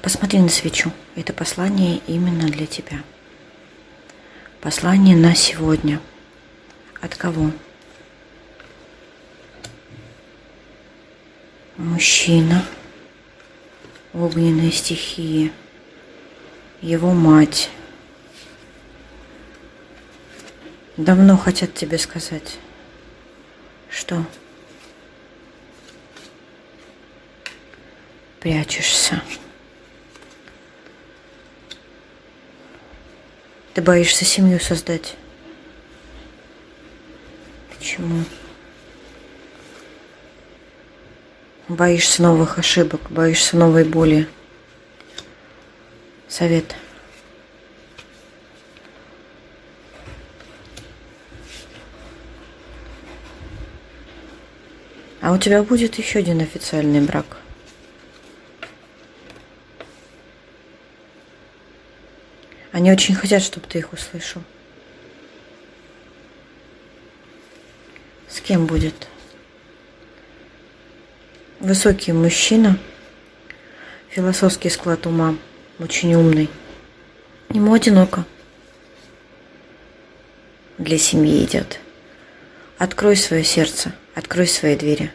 Посмотри на свечу. Это послание именно для тебя. Послание на сегодня. От кого? Мужчина. Огненные стихии. Его мать. Давно хотят тебе сказать. Что? Прячешься. Ты боишься семью создать. Почему? Боишься новых ошибок, боишься новой боли. Совет. А у тебя будет еще один официальный брак. Они очень хотят, чтобы ты их услышал. С кем будет? Высокий мужчина, философский склад ума, очень умный. Ему одиноко. Для семьи идет. Открой свое сердце, открой свои двери.